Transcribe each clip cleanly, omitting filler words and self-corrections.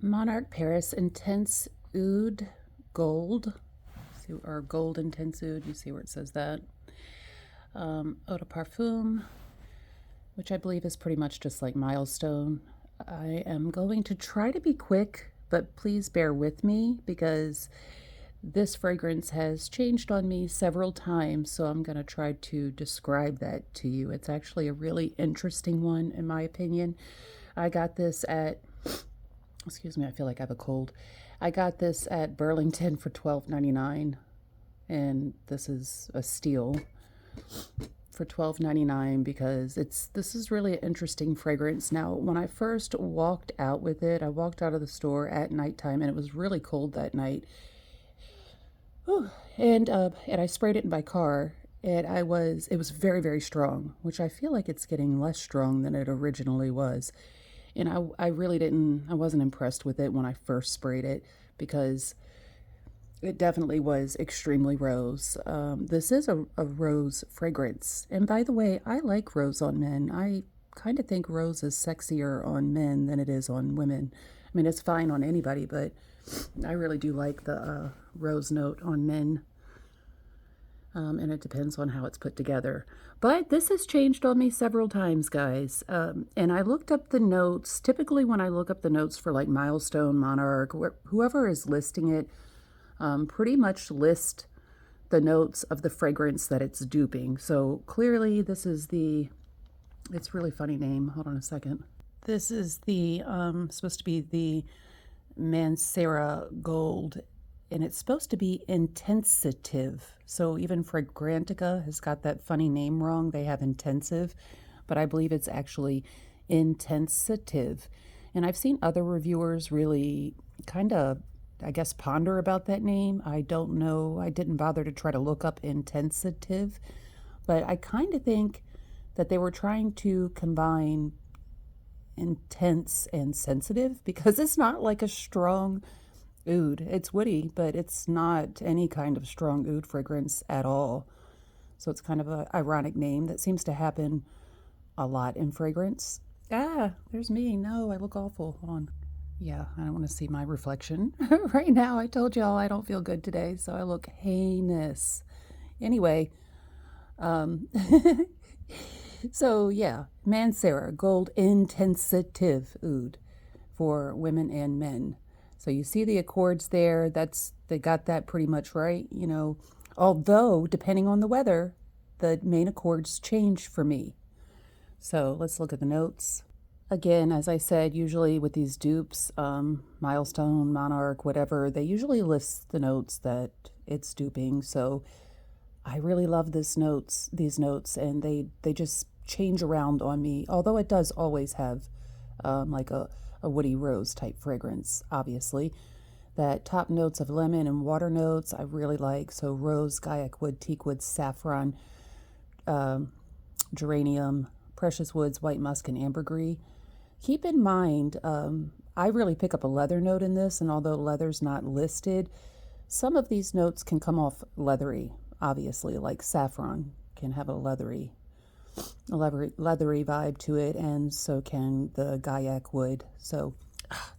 Monarch Paris Intense Oud Gold. Or Gold Intense Oud. You see where it says that. Eau de Parfum, which I believe is pretty much just like Milestone. I am going to try to be quick, but please bear with me because this fragrance has changed on me several times, so I'm going to try to describe that to you. It's actually a really interesting one, in my opinion. I got this at, excuse me, I feel like I have a cold. I got this at Burlington for $12.99, and this is a steal for $12.99 because this is really an interesting fragrance. Now, when I first walked out with it, I walked out of the store at nighttime, and it was really cold that night. Whew. And I sprayed it in my car, and it was very, very strong, which I feel like it's getting less strong than it originally was. And I wasn't impressed with it when I first sprayed it because it definitely was extremely rose. This is a rose fragrance. And by the way, I like rose on men. I kind of think rose is sexier on men than it is on women. I mean, it's fine on anybody, but I really do like the rose note on men. And it depends on how it's put together. But this has changed on me several times, guys. And I looked up the notes. Typically, when I look up the notes for like Milestone, Monarch, whoever is listing it, pretty much list the notes of the fragrance that it's duping. So clearly, this is it's a really funny name. Hold on a second. This is supposed to be the Mancera Gold, and it's supposed to be Intensitive. So even Fragrantica has got that funny name wrong. They have Intensive, but I believe it's actually Intensitive. And I've seen other reviewers really kind of, I guess, ponder about that name. I don't know. I didn't bother to try to look up Intensitive, but I kind of think that they were trying to combine intense and sensitive because it's not like a strong oud. It's woody, but it's not any kind of strong oud fragrance at all. So it's kind of an ironic name that seems to happen a lot in fragrance. Ah, there's me. No, I look awful. Hold on. Yeah, I don't want to see my reflection right now. I told y'all I don't feel good today, so I look heinous. Anyway, so yeah, Mancera Gold Intensitive Oud for women and men. So you see the accords there. They got that pretty much right, you know. Although depending on the weather, the main accords change for me. So let's look at the notes. Again, as I said, usually with these dupes, Milestone, Monarch, whatever, they usually list the notes that it's duping. So I really love these notes, and they just change around on me. Although it does always have like a woody rose type fragrance, obviously. That top notes of lemon and water notes I really like. So rose, guaiac wood, teak wood, saffron, geranium, precious woods, white musk, and ambergris. Keep in mind, I really pick up a leather note in this, and although leather's not listed, some of these notes can come off leathery, obviously, like saffron can have a leathery vibe to it, and so can the guaiac wood. So,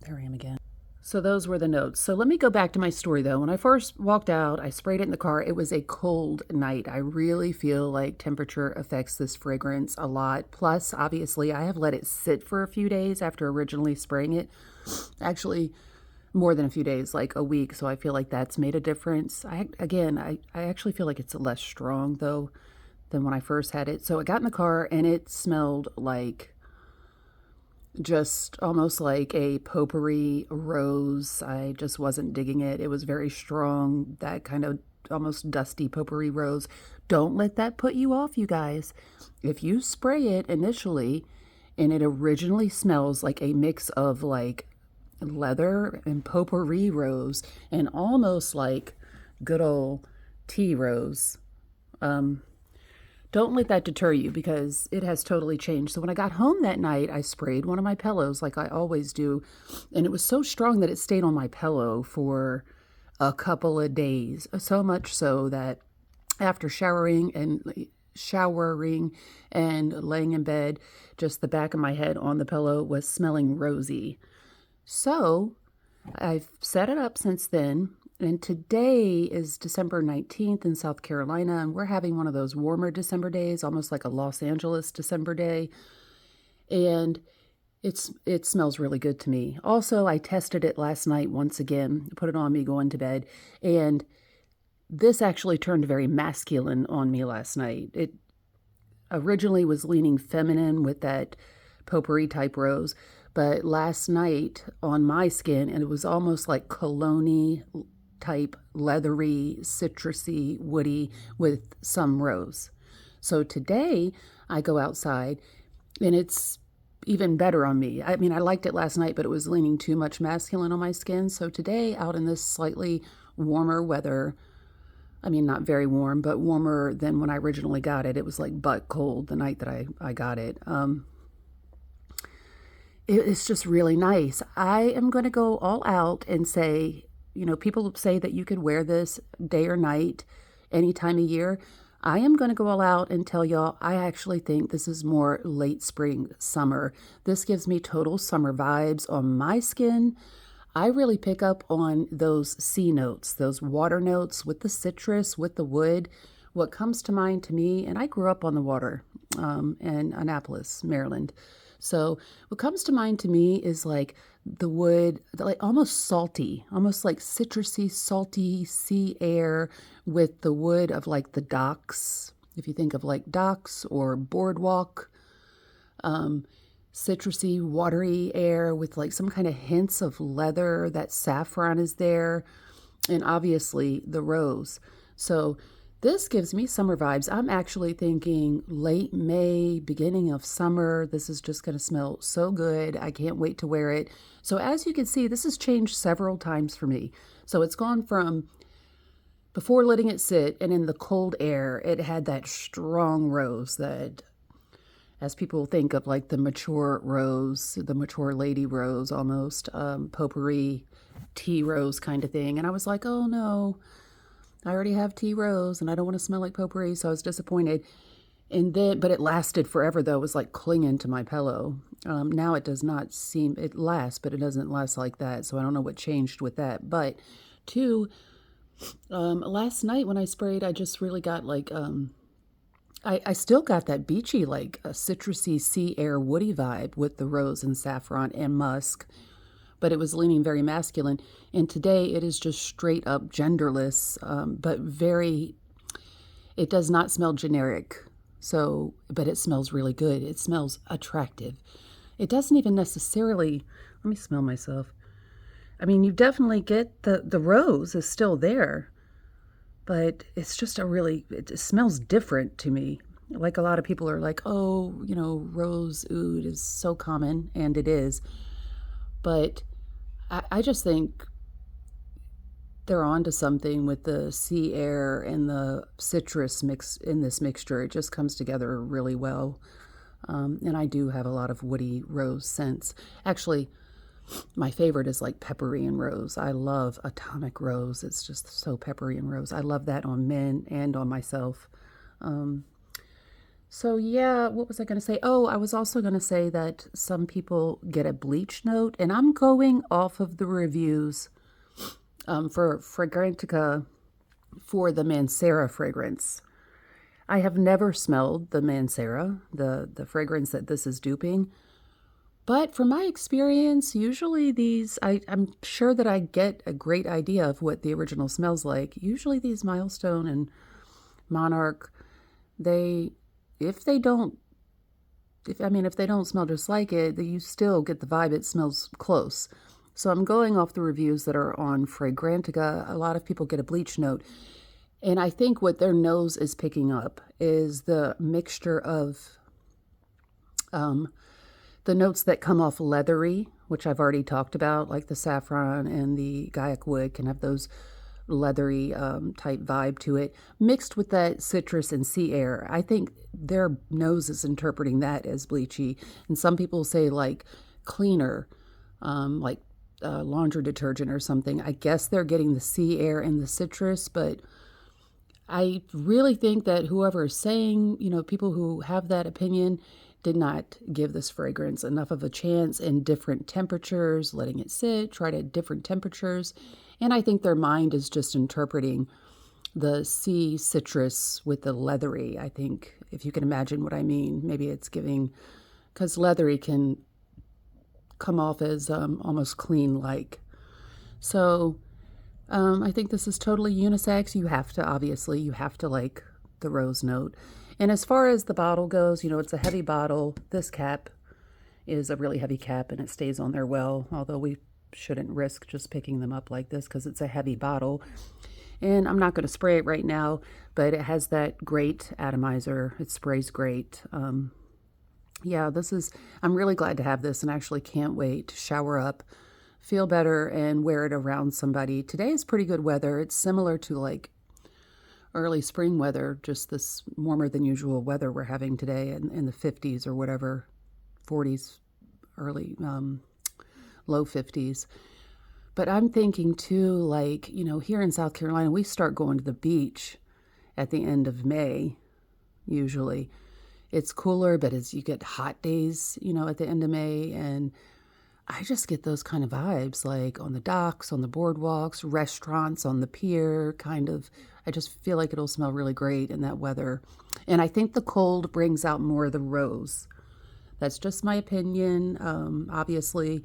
there I am again. So those were the notes. So let me go back to my story though. When I first walked out, I sprayed it in the car. It was a cold night. I really feel like temperature affects this fragrance a lot. Plus, obviously, I have let it sit for a few days after originally spraying it. Actually, more than a few days, like a week. So I feel like that's made a difference. I actually feel like it's less strong though than when I first had it. So I got in the car and it smelled like just almost like a potpourri rose. I just wasn't digging it. It was very strong, that kind of almost dusty potpourri rose. Don't let that put you off, you guys. If you spray it initially and it originally smells like a mix of like leather and potpourri rose and almost like good old tea rose, don't let that deter you because it has totally changed. So when I got home that night, I sprayed one of my pillows like I always do. And it was so strong that it stayed on my pillow for a couple of days. So much so that after showering and laying in bed, just the back of my head on the pillow was smelling rosy. So I've set it up since then, and today is December 19th in South Carolina, and we're having one of those warmer December days, almost like a Los Angeles December day, and it smells really good to me. Also, I tested it last night once again, put it on me going to bed, and this actually turned very masculine on me last night. It originally was leaning feminine with that potpourri type rose, but last night on my skin, and it was almost like cologne type, leathery, citrusy, woody with some rose. So today I go outside and it's even better on me. I mean, I liked it last night, but it was leaning too much masculine on my skin. So today, out in this slightly warmer weather, I mean, not very warm, but warmer than when I originally got it. It was like butt cold the night that I got it. It's just really nice. I am going to go all out and say, people say that you could wear this day or night, any time of year. I am going to go all out and tell y'all, I actually think this is more late spring, summer. This gives me total summer vibes on my skin. I really pick up on those sea notes, those water notes with the citrus, with the wood. What comes to mind to me, and I grew up on the water in Annapolis, Maryland. So what comes to mind to me is like the wood, like almost salty, almost like citrusy, salty sea air with the wood of like the docks. If you think of like docks or boardwalk, citrusy, watery air with like some kind of hints of leather. That saffron is there, and obviously the rose. So this gives me summer vibes. I'm actually thinking late May, beginning of summer. This is just going to smell so good. I can't wait to wear it. So as you can see, this has changed several times for me. So it's gone from before letting it sit and in the cold air, it had that strong rose that, as people think of like the mature rose, the mature lady rose almost, potpourri, tea rose kind of thing. And I was like, oh no, I already have tea rose and I don't want to smell like potpourri. So I was disappointed. And then, but it lasted forever though. It was like clinging to my pillow. Now it does not seem, it lasts, but it doesn't last like that. So I don't know what changed with that. But two, last night when I sprayed, I just really got like, I still got that beachy, like a citrusy sea air woody vibe with the rose and saffron and musk, but it was leaning very masculine. And today it is just straight up genderless, but it does not smell generic. So, but it smells really good. It smells attractive. It doesn't even necessarily, let me smell myself. I mean, you definitely get the rose is still there, but it's just it smells different to me. Like a lot of people are like, oh, rose oud is so common, and it is. But I just think they're onto something with the sea air and the citrus mix in this mixture. It just comes together really well. And I do have a lot of woody rose scents. Actually, my favorite is like peppery and rose. I love atomic rose. It's just so peppery and rose. I love that on men and on myself. So yeah, what was I going to say? Oh, I was also going to say that some people get a bleach note, and I'm going off of the reviews for Fragrantica for the Mancera fragrance. I have never smelled the Mancera, the fragrance that this is duping. But from my experience, usually I'm sure that I get a great idea of what the original smells like. Usually these Milestone and Monarch, if they don't smell just like it, you still get the vibe. It smells close. So I'm going off the reviews that are on Fragrantica. A lot of people get a bleach note. And I think what their nose is picking up is the mixture of the notes that come off leathery, which I've already talked about, like the saffron and the guaiac wood can have those leathery type vibe to it, mixed with that citrus and sea air. I think their nose is interpreting that as bleachy. And some people say like cleaner, like laundry detergent or something. I guess they're getting the sea air and the citrus, but I really think that whoever is saying, people who have that opinion did not give this fragrance enough of a chance in different temperatures, letting it sit, tried at different temperatures. And I think their mind is just interpreting the sea citrus with the leathery. I think, if you can imagine what I mean, maybe it's giving, because leathery can come off as almost clean-like. So I think this is totally unisex. You have to, obviously, you have to like the rose note. And as far as the bottle goes, you know, it's a heavy bottle. This cap is a really heavy cap and it stays on there well, although we shouldn't risk just picking them up like this because it's a heavy bottle. And I'm not going to spray it right now, but it has that great atomizer. It sprays great. Yeah, I'm really glad to have this and actually can't wait to shower up, feel better, and wear it around somebody. Today is pretty good weather. It's similar to like early spring weather, just this warmer than usual weather we're having today in the 50s or whatever, 40s, early, low 50s. But I'm thinking too, like, you know, here in South Carolina, we start going to the beach at the end of May, usually. It's cooler, but as you get hot days, you know, at the end of May, and I just get those kind of vibes, like on the docks, on the boardwalks, restaurants, on the pier, kind of. I just feel like it'll smell really great in that weather. And I think the cold brings out more of the rose. That's just my opinion. Obviously,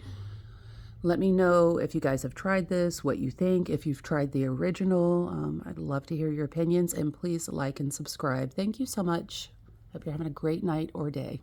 let me know if you guys have tried this, what you think, if you've tried the original. I'd love to hear your opinions, and please like and subscribe. Thank you so much. Hope you're having a great night or day.